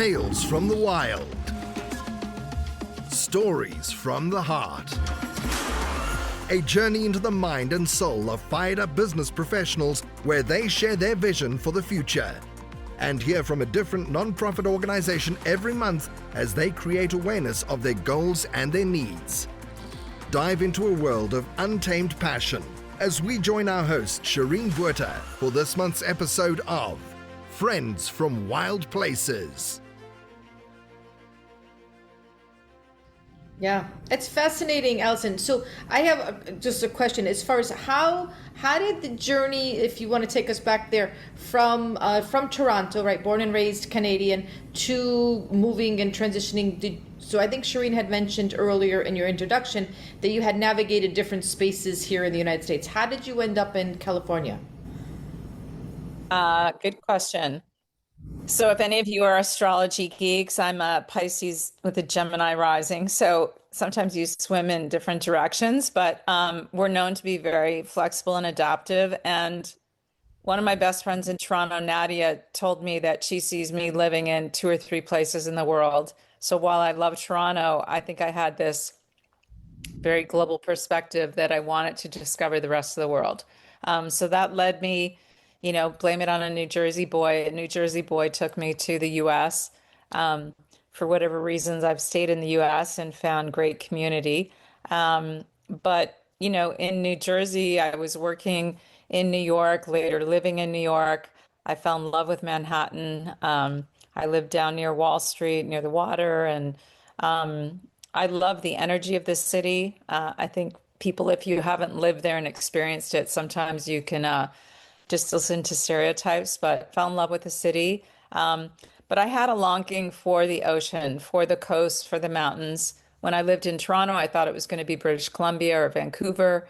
Tales from the wild. Stories from the heart. A journey into the mind and soul of fired-up business professionals where they share their vision for the future. And hear from a different non-profit organization every month as they create awareness of their goals and their needs. Dive into a world of untamed passion as we join our host, Shireen Buerta, for this month's episode of Friends from Wild Places. Yeah, it's fascinating, Allison. So I have just a question as far as how did the journey, if you want to take us back there, from Toronto, right, born and raised Canadian, to moving and transitioning. So I think Shireen had mentioned earlier in your introduction that you had navigated different spaces here in the United States. How did you end up in California? Good question. So if any of you are astrology geeks, I'm a Pisces with a Gemini rising. So sometimes you swim in different directions, but we're known to be very flexible and adaptive. And one of my best friends in Toronto, Nadia, told me that she sees me living in 2 or 3 places in the world. So while I love Toronto, I think I had this very global perspective that I wanted to discover the rest of the world. So that led me, blame it on a New Jersey boy. A New Jersey boy took me to the U.S. For whatever reasons, I've stayed in the U.S. and found great community. But in New Jersey, I was working in New York, later living in New York. I fell in love with Manhattan. I lived down near Wall Street, near the water, and I love the energy of this city. I think people, if you haven't lived there and experienced it, sometimes you can just listen to stereotypes, but fell in love with the city. But I had a longing for the ocean, for the coast, for the mountains. When I lived in Toronto, I thought it was going to be British Columbia or Vancouver.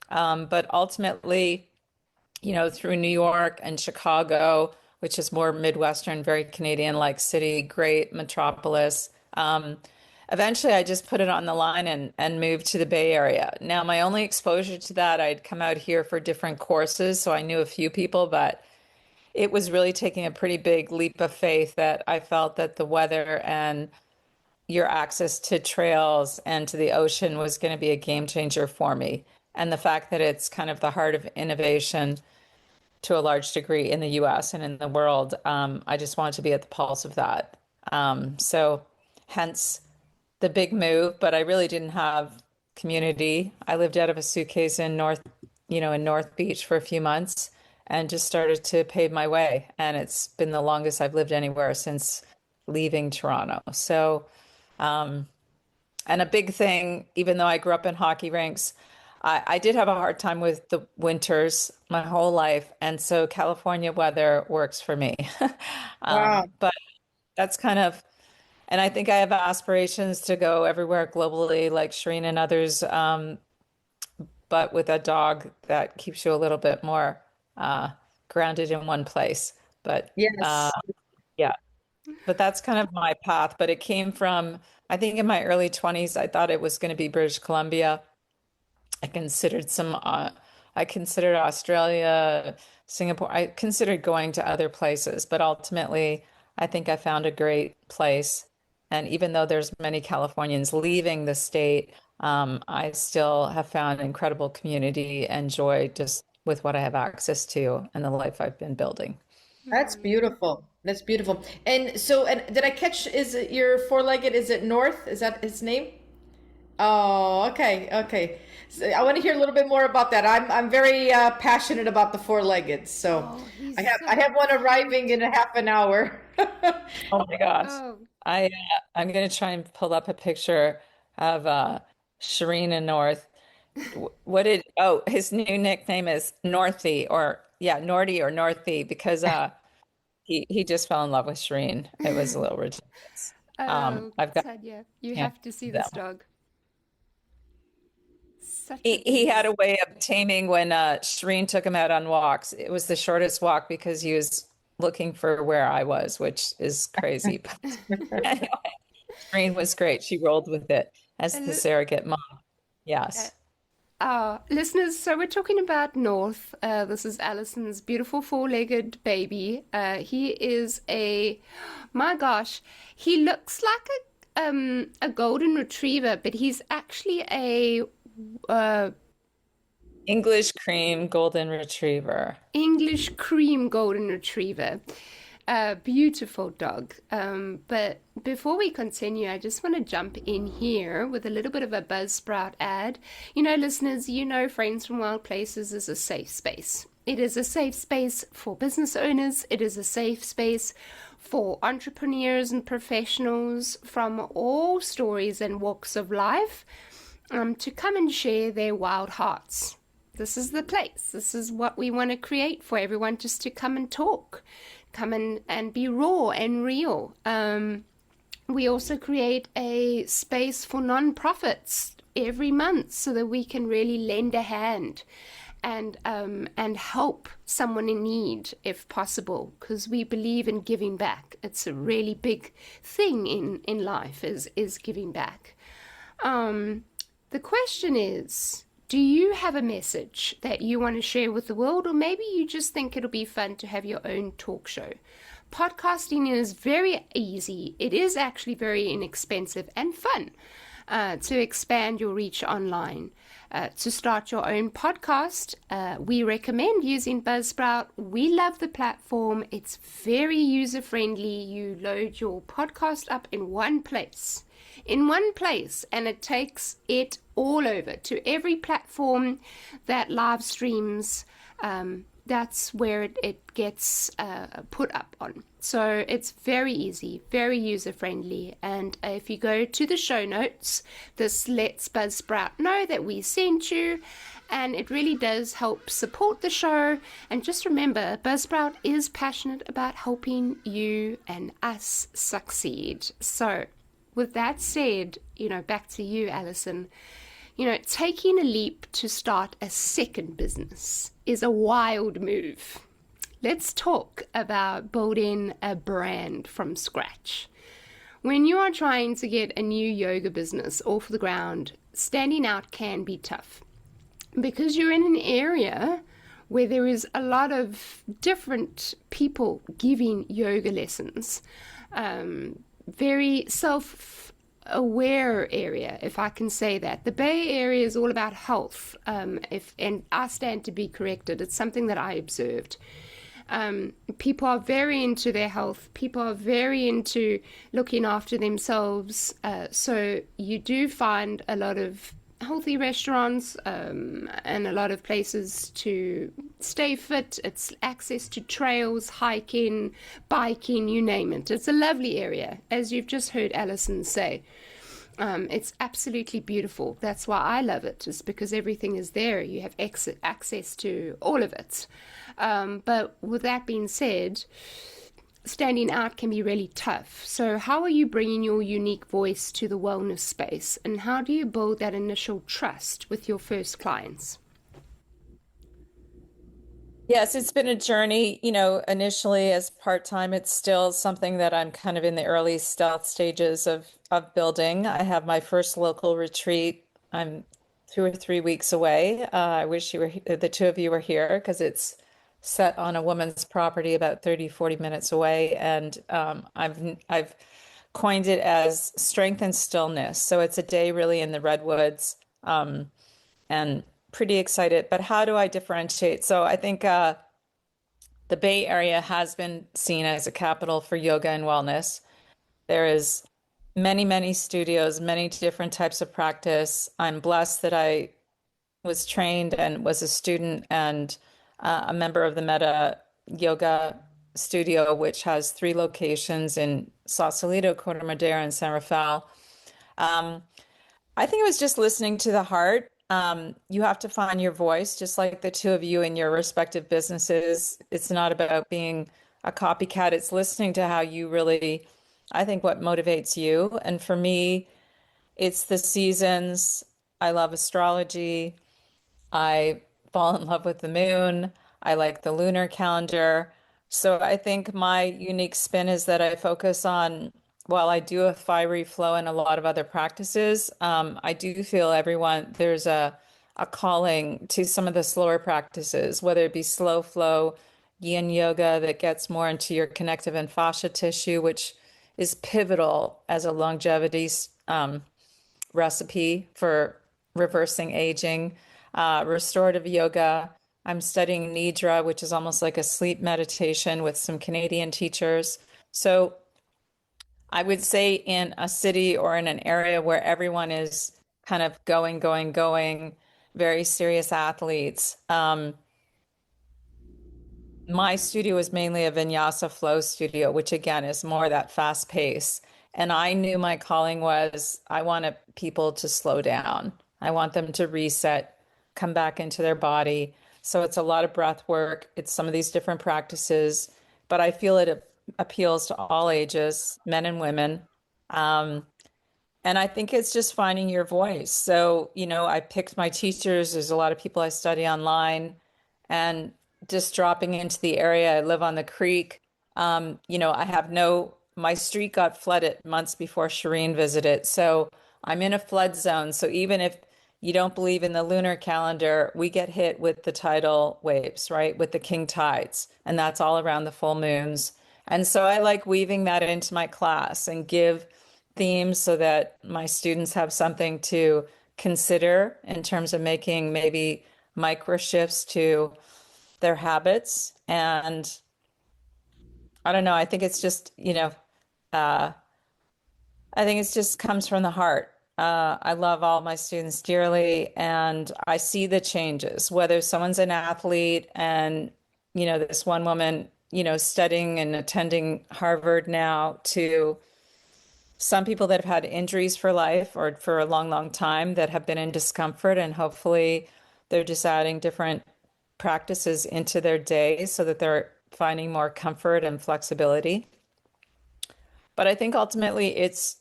But ultimately, through New York and Chicago, which is more Midwestern, very Canadian-like city, great metropolis. Eventually, I just put it on the line and moved to the Bay Area. Now, my only exposure to that, I'd come out here for different courses, so I knew a few people, but it was really taking a pretty big leap of faith that I felt that the weather and your access to trails and to the ocean was going to be a game changer for me. And the fact that it's kind of the heart of innovation to a large degree in the US and in the world, I just wanted to be at the pulse of that. So hence the big move, but I really didn't have community. I lived out of a suitcase in North Beach for a few months and just started to pave my way. And it's been the longest I've lived anywhere since leaving Toronto. So, and a big thing, even though I grew up in hockey rinks, I did have a hard time with the winters my whole life. And so California weather works for me. Wow. But that's kind of, and I think I have aspirations to go everywhere globally, like Shireen and others, but with a dog that keeps you a little bit more grounded in one place. But Yes. yeah, but that's kind of my path. But it came from, I think in my early 20s, I thought it was going to be British Columbia. I considered Australia, Singapore. I considered going to other places, but ultimately, I think I found a great place. And even though there's many Californians leaving the state, I still have found incredible community and joy just with what I have access to and the life I've been building. That's beautiful. That's beautiful. And so, and did I catch, is it your four-legged, is it North? Is that his name? Oh, okay, okay. So I want to hear a little bit more about that. I'm very passionate about the four-legged. So I have one arriving in a half an hour. Oh my gosh. Oh, I'm going to try and pull up a picture of Shireen and North. His new nickname is Northy Norty or Northy because he just fell in love with Shireen. It was a little ridiculous. I've got Tanya, you yeah, have to see this dog. Such a he had a beauty. way of taming when Shireen took him out on walks. It was the shortest walk because he was looking for where I was, which is crazy. But anyway, Shireen was great. She rolled with it as And the it- surrogate mom. Yes. Listeners, so we're talking about North. This is Allison's beautiful four-legged baby. He is my gosh, he looks like a golden retriever, but he's actually a English cream golden retriever. English cream golden retriever. Beautiful dog. But before we continue, I just want to jump in here with a little bit of a Buzzsprout ad. You know, listeners, you know Friends from Wild Places is a safe space. It is a safe space for business owners. It is a safe space for entrepreneurs and professionals from all stories and walks of life to come and share their wild hearts. This is the place. This is what we want to create for everyone, just to come and talk, come and be raw and real. We also create a space for nonprofits every month so that we can really lend a hand and help someone in need if possible, because we believe in giving back. It's a really big thing in life is giving back. The question is, do you have a message that you want to share with the world, or maybe you just think it'll be fun to have your own talk show? Podcasting is very easy. It is actually very inexpensive and fun to expand your reach online. To start your own podcast, we recommend using Buzzsprout. We love the platform. It's very user-friendly. You load your podcast up in one place, and it takes it all over to every platform that live streams. That's where it gets put up on. So it's very easy, very user-friendly. And if you go to the show notes, this lets Buzzsprout know that we sent you, and it really does help support the show. And just remember, Buzzsprout is passionate about helping you and us succeed. So with that said, back to you, Allison. Taking a leap to start a second business is a wild move. Let's talk about building a brand from scratch. When you are trying to get a new yoga business off the ground, standing out can be tough because you're in an area where there is a lot of different people giving yoga lessons. Very self-aware area, if I can say that. The Bay Area is all about health, and I stand to be corrected. It's something that I observed. People are very into their health. People are very into looking after themselves. So you do find a lot of healthy restaurants and a lot of places to stay fit. It's access to trails, hiking, biking, you name it. It's a lovely area, as you've just heard Allison say. It's absolutely beautiful. That's why I love it, is because everything is there. You have access to all of it. But with that being said, standing out can be really tough. So how are you bringing your unique voice to the wellness space, and how do you build that initial trust with your first clients? Yes, it's been a journey. Initially as part-time, it's still something that I'm kind of in the early stealth stages of building. I have my first local retreat. I'm 2 or 3 weeks away. I wish the two of you were here, because it's set on a woman's property about 30-40 minutes away. And I've coined it as strength and stillness. So it's a day really in the redwoods, and pretty excited. But how do I differentiate? So I think the Bay Area has been seen as a capital for yoga and wellness. There is many, many studios, many different types of practice. I'm blessed that I was trained and was a student and a member of the Meta Yoga Studio, which has 3 locations in Sausalito, Corte Madera, and San Rafael. I think it was just listening to the heart. You have to find your voice, just like the two of you in your respective businesses. It's not about being a copycat. It's listening to how you really, I think, what motivates you. And for me, it's the seasons. I love astrology. I fall in love with the moon. I like the lunar calendar. So I think my unique spin is that I focus on, while I do a fiery flow and a lot of other practices, I do feel there's a a calling to some of the slower practices, whether it be slow flow, yin yoga that gets more into your connective and fascia tissue, which is pivotal as a longevity recipe for reversing aging, restorative yoga. I'm studying nidra, which is almost like a sleep meditation with some Canadian teachers. So I would say in a city or in an area where everyone is kind of going, very serious athletes. My studio is mainly a vinyasa flow studio, which again is more that fast pace. And I knew my calling was I wanted people to slow down. I want them to reset, come back into their body. So it's a lot of breath work. It's some of these different practices, but I feel it appeals to all ages, men and women. Um, and I think it's just finding your voice. So, I picked my teachers. There's a lot of people I study online and just dropping into the area. I live on the creek. I have my street got flooded months before Shireen visited. So I'm in a flood zone. So even if you don't believe in the lunar calendar, we get hit with the tidal waves, right? With the king tides. And that's all around the full moons. And so I like weaving that into my class and give themes so that my students have something to consider in terms of making maybe micro shifts to their habits. And I don't know, I think it's just, I think it just comes from the heart. I love all my students dearly, and I see the changes, whether someone's an athlete and, this one woman, studying and attending Harvard now, to some people that have had injuries for life or for a long, long time that have been in discomfort, and hopefully they're just adding different practices into their day so that they're finding more comfort and flexibility. But I think ultimately it's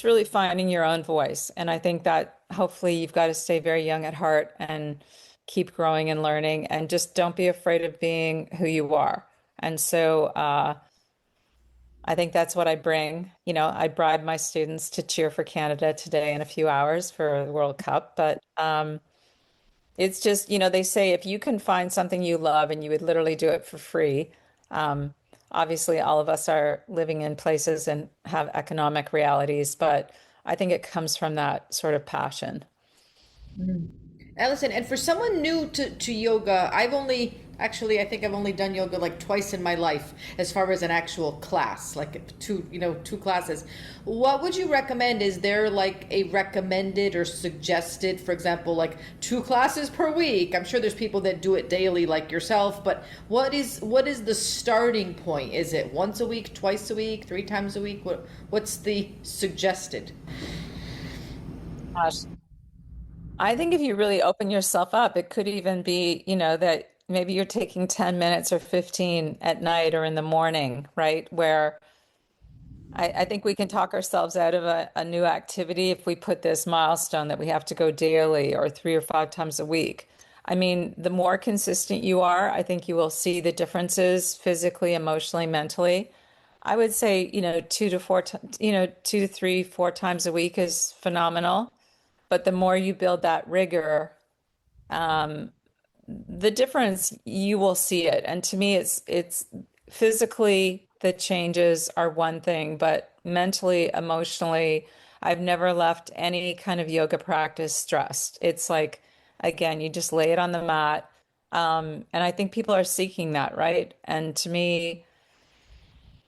really finding your own voice. And I think that hopefully you've got to stay very young at heart and keep growing and learning, and just don't be afraid of being who you are. And so I think that's what I bring. I bribe my students to cheer for Canada today in a few hours for the World Cup. But it's just, they say if you can find something you love and you would literally do it for free. Obviously, all of us are living in places and have economic realities, but I think it comes from that sort of passion. Allison, and for someone new to yoga, I think I've only done yoga like twice in my life as far as an actual class, like two classes. What would you recommend? Is there like a recommended or suggested, for example, like 2 classes per week? I'm sure there's people that do it daily like yourself, but what is the starting point? Is it once a week, twice a week, 3 times a week? What's the suggested? Gosh, I think if you really open yourself up, it could even be, that maybe you're taking 10 minutes or 15 at night or in the morning, right? Where I think we can talk ourselves out of a new activity if we put this milestone that we have to go daily or 3 or 5 times a week. I mean, the more consistent you are, I think you will see the differences physically, emotionally, mentally. I would say, 2 to 3, 4 times a week is phenomenal. But the more you build that rigor, um, the difference you will see it. And to me, it's physically the changes are one thing, but mentally, emotionally, I've never left any kind of yoga practice stressed. It's like, again, you just lay it on the mat. And I think people are seeking that, right? And to me,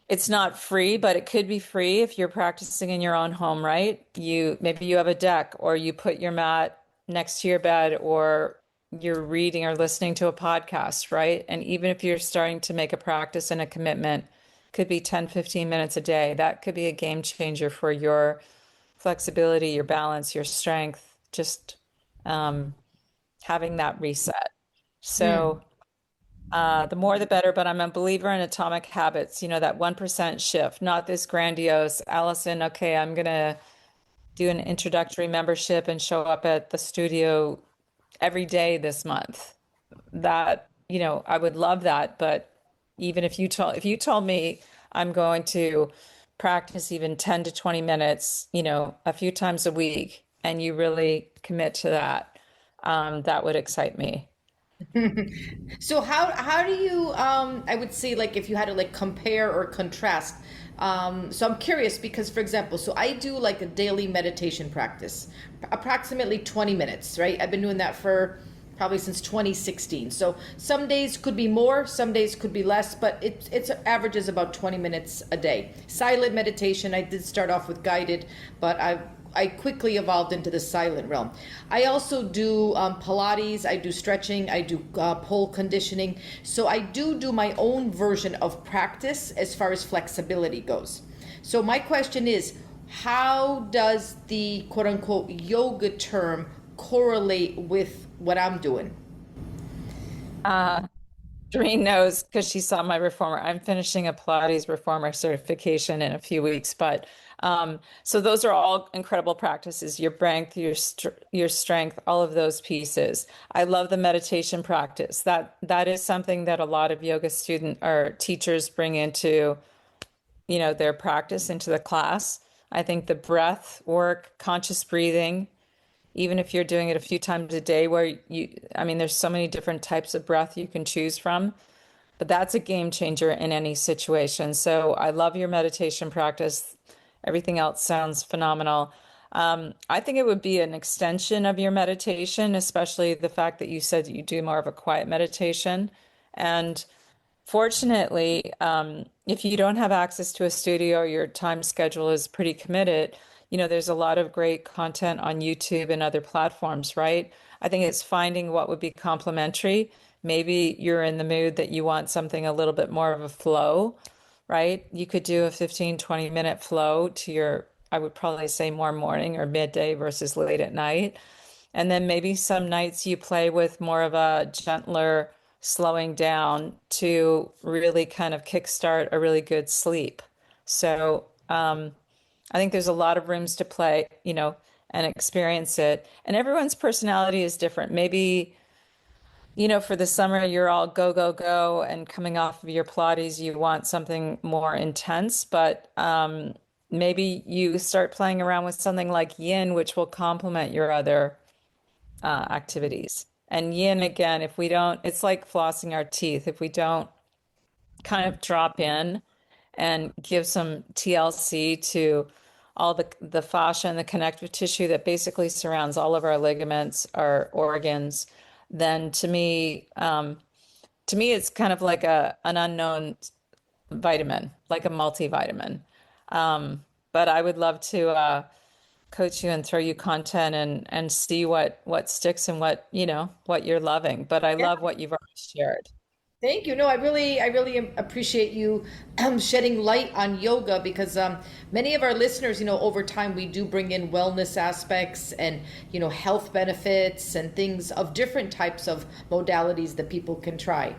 it's not free, but it could be free if you're practicing in your own home, right? Maybe you have a deck, or you put your mat next to your bed, or you're reading or listening to a podcast, right? And even if you're starting to make a practice and a commitment, could be 10, 15 minutes a day. That could be a game changer for your flexibility, your balance, your strength, just having that reset. So the more the better, but I'm a believer in atomic habits, that 1% shift, not this grandiose, Allison, okay, I'm going to do an introductory membership and show up at the studio every day this month. That, I would love that, but even if you told me I'm going to practice even 10 to 20 minutes, a few times a week, and you really commit to that, that would excite me. So how do you I would say like if you had to like compare or contrast so I'm curious because for example so I do like a daily meditation practice approximately 20 minutes, right? I've been doing that for probably since 2016. So some days could be more, some days could be less, but it's averages about 20 minutes a day. Silent meditation, I did start off with guided, but I quickly evolved into the silent realm. I also do Pilates, I do stretching, I do pole conditioning. So I do my own version of practice as far as flexibility goes. So my question is, how does the quote unquote yoga term correlate with what I'm doing? Doreen knows because she saw my reformer. I'm finishing a Pilates reformer certification in a few weeks, but so those are all incredible practices. Your strength, your strength, all of those pieces. I love the meditation practice. That is something that a lot of yoga student or teachers bring into, their practice into the class. I think the breath work, conscious breathing, even if you're doing it a few times a day where I mean, there's so many different types of breath you can choose from, but that's a game changer in any situation. So I love your meditation practice. Everything else sounds phenomenal. I think it would be an extension of your meditation, especially the fact that you said that you do more of a quiet meditation. And fortunately, if you don't have access to a studio, your time schedule is pretty committed. There's a lot of great content on YouTube and other platforms, right? I think it's finding what would be complementary. Maybe you're in the mood that you want something a little bit more of a flow, right? You could do a 15, 20-minute flow to I would probably say more morning or midday versus late at night. And then maybe some nights you play with more of a gentler slowing down to really kind of kickstart a really good sleep. So I think there's a lot of rooms to play, and experience it. And everyone's personality is different. Maybe, for the summer, you're all go, go, go, and coming off of your Pilates, you want something more intense, but maybe you start playing around with something like yin, which will complement your other activities. And yin, again, if we don't, it's like flossing our teeth. If we don't kind of drop in and give some TLC to all the fascia and the connective tissue that basically surrounds all of our ligaments, our organs, then to me, it's kind of like an unknown vitamin, like a multivitamin. But I would love to coach you and throw you content and see what sticks and what you're loving. But I love what you've already shared. Thank you. No, I really appreciate you shedding light on yoga because many of our listeners, over time we do bring in wellness aspects and, health benefits and things of different types of modalities that people can try.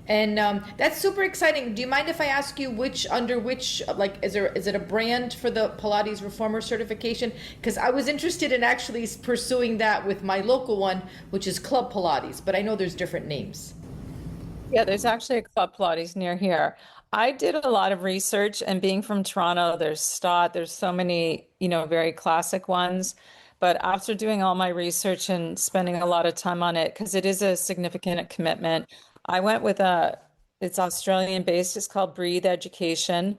And that's super exciting. Do you mind if I ask you under which, like, is it a brand for the Pilates Reformer certification? Because I was interested in actually pursuing that with my local one, which is Club Pilates, but I know there's different names. Yeah, there's actually a Club Pilates near here. I did a lot of research, and being from Toronto, there's Stott, there's so many, very classic ones. But after doing all my research and spending a lot of time on it, because it is a significant commitment, I went with it's Australian based, it's called Breathe Education.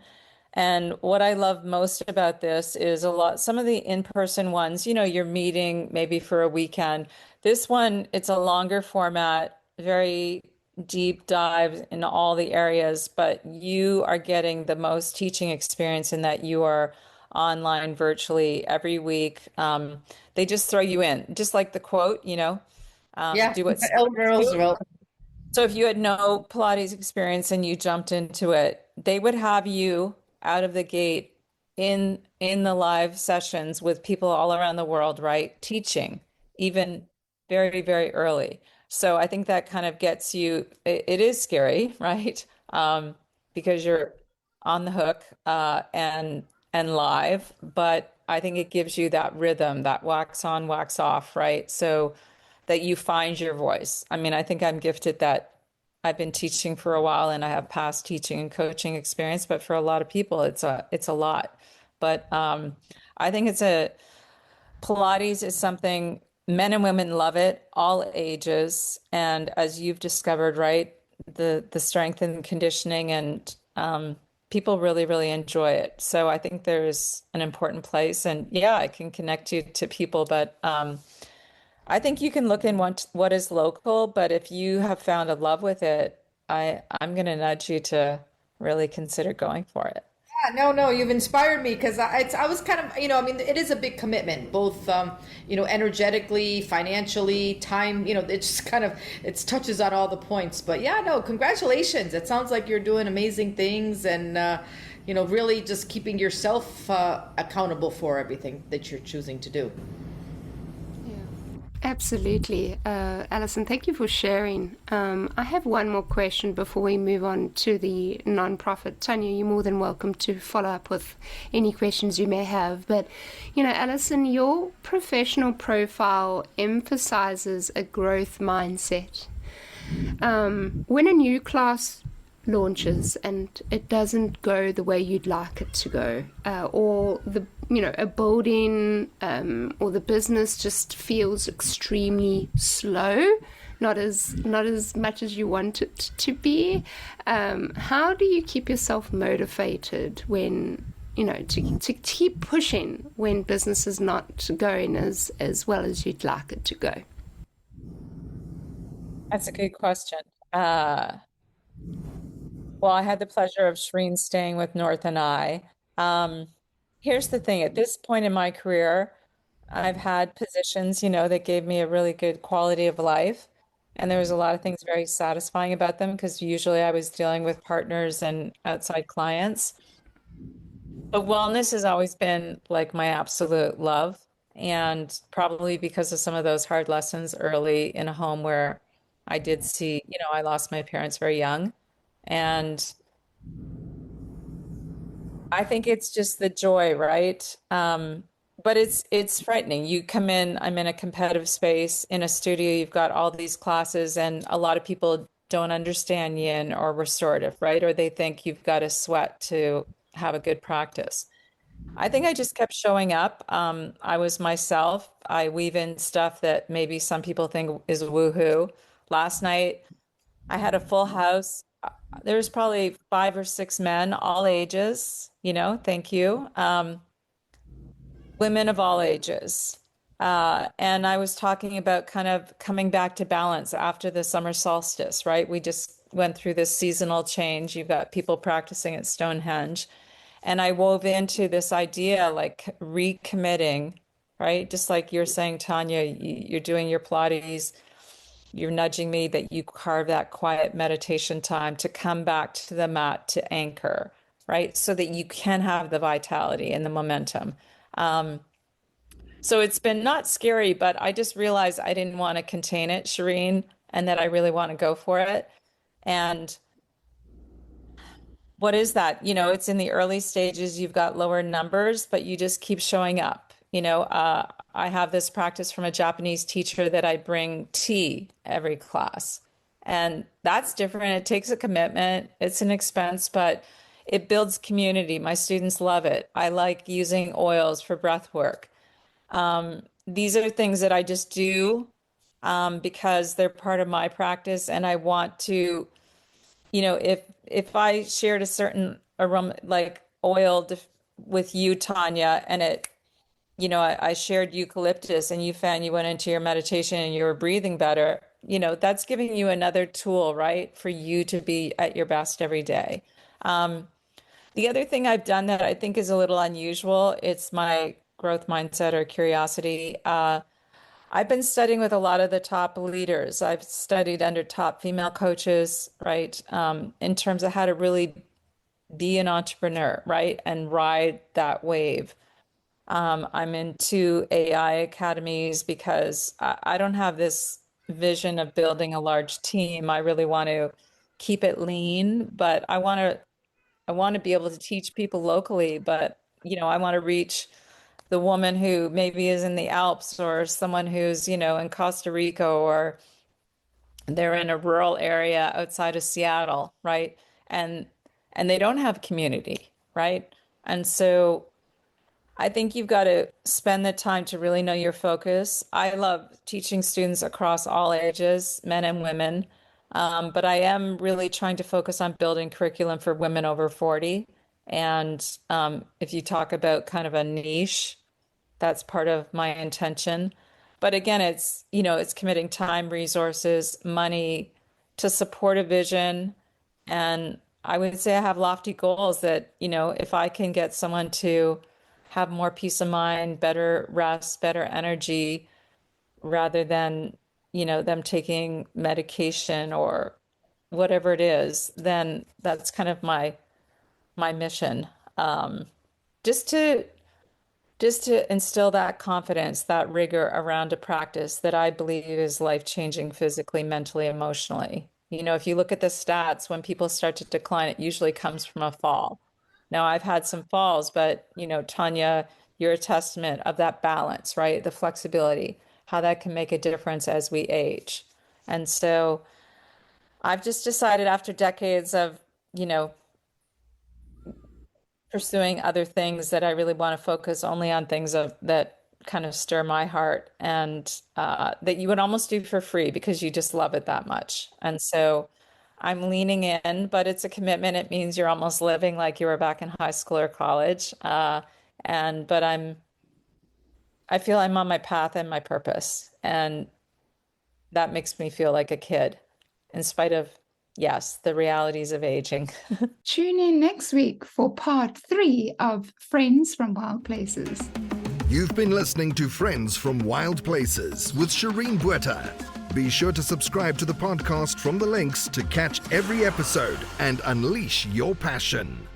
And what I love most about this is some of the in-person ones, you're meeting maybe for a weekend. This one, it's a longer format, very deep dive in all the areas, but you are getting the most teaching experience in that you are online virtually every week. They just throw you in, just like the quote, Yeah, do what. Eleanor Roosevelt. So if you had no Pilates experience and you jumped into it, they would have you out of the gate in the live sessions with people all around the world, right? Teaching, even very, very early. So I think that kind of gets you, it is scary, right? Because you're on the hook and live, but I think it gives you that rhythm, that wax on, wax off, right? So that you find your voice. I mean, I think I'm gifted that I've been teaching for a while and I have past teaching and coaching experience, but for a lot of people, it's a lot. But I think Pilates is something men and women love it, all ages. And as you've discovered, right, the strength and conditioning and people really, really enjoy it. So I think there's an important place. And yeah, I can connect you to people, but I think you can look in what is local, but if you have found a love with it, I'm going to nudge you to really consider going for it. Yeah, no, no, you've inspired me because I was kind of, I mean, it is a big commitment, both, energetically, financially, time, it just kind of, it touches on all the points. But yeah, no, congratulations. It sounds like you're doing amazing things and, really just keeping yourself accountable for everything that you're choosing to do. Absolutely. Allison, thank you for sharing. I have one more question before we move on to the nonprofit. Tanya, you're more than welcome to follow up with any questions you may have. But, Allison, your professional profile emphasizes a growth mindset. When a new class launches and it doesn't go the way you'd like it to go, or a building or the business just feels extremely slow, not as much as you want it to be. How do you keep yourself motivated when to keep pushing when business is not going as well as you'd like it to go? That's a good question. Well, I had the pleasure of Shireen staying with North and I. Here's the thing, at this point in my career, I've had positions, that gave me a really good quality of life. And there was a lot of things very satisfying about them because usually I was dealing with partners and outside clients. But wellness has always been like my absolute love. And probably because of some of those hard lessons early in a home where I did see, I lost my parents very young. And I think it's just the joy, right? But it's frightening. You come in, I'm in a competitive space in a studio, you've got all these classes, and a lot of people don't understand yin or restorative, right? Or they think you've got to sweat to have a good practice. I think I just kept showing up. I was myself. I weave in stuff that maybe some people think is woohoo. Last night, I had a full house. There's probably 5 or 6 men, all ages, thank you. Women of all ages. And I was talking about kind of coming back to balance after the summer solstice, right? We just went through this seasonal change. You've got people practicing at Stonehenge. And I wove into this idea like recommitting, right? Just like you're saying, Tanya, you're doing your Pilates, you're nudging me that you carve that quiet meditation time to come back to the mat to anchor, right? So that you can have the vitality and the momentum. So it's been not scary, but I just realized I didn't want to contain it, Shireen, and that I really want to go for it. And what is that? It's in the early stages, you've got lower numbers, but you just keep showing up. I have this practice from a Japanese teacher that I bring tea every class. And that's different. It takes a commitment. It's an expense, but it builds community. My students love it. I like using oils for breath work. These are things that I just do because they're part of my practice. And I want to, if I shared a certain aroma, like oil with you, Tanya, and I shared eucalyptus and you found you went into your meditation and you were breathing better, that's giving you another tool, right, for you to be at your best every day. The other thing I've done that I think is a little unusual, it's my growth mindset or curiosity. I've been studying with a lot of the top leaders. I've studied under top female coaches, right, in terms of how to really be an entrepreneur, right, and ride that wave. I'm into AI academies because I don't have this vision of building a large team. I really want to keep it lean, but I want to be able to teach people locally, but I want to reach the woman who maybe is in the Alps or someone who's, in Costa Rica or they're in a rural area outside of Seattle, right? And they don't have community, right? And so I think you've got to spend the time to really know your focus. I love teaching students across all ages, men and women, but I am really trying to focus on building curriculum for women over 40. And if you talk about kind of a niche, that's part of my intention. But again, it's committing time, resources, money to support a vision. And I would say I have lofty goals that, if I can get someone to have more peace of mind, better rest, better energy, rather than, them taking medication or whatever it is, then that's kind of my mission. Just to instill that confidence, that rigor around a practice that I believe is life-changing physically, mentally, emotionally. If you look at the stats, when people start to decline, it usually comes from a fall. Now, I've had some falls, but, Tanya, you're a testament of that balance, right? The flexibility, how that can make a difference as we age. And so I've just decided after decades of, pursuing other things that I really want to focus only on things that kind of stir my heart and that you would almost do for free because you just love it that much. And so I'm leaning in, but it's a commitment. It means you're almost living like you were back in high school or college. But I feel I'm on my path and my purpose. And that makes me feel like a kid in spite of, yes, the realities of aging. Tune in next week for part 3 of Friends from Wild Places. You've been listening to Friends from Wild Places with Shireen Bueta. Be sure to subscribe to the podcast from the links to catch every episode and unleash your passion.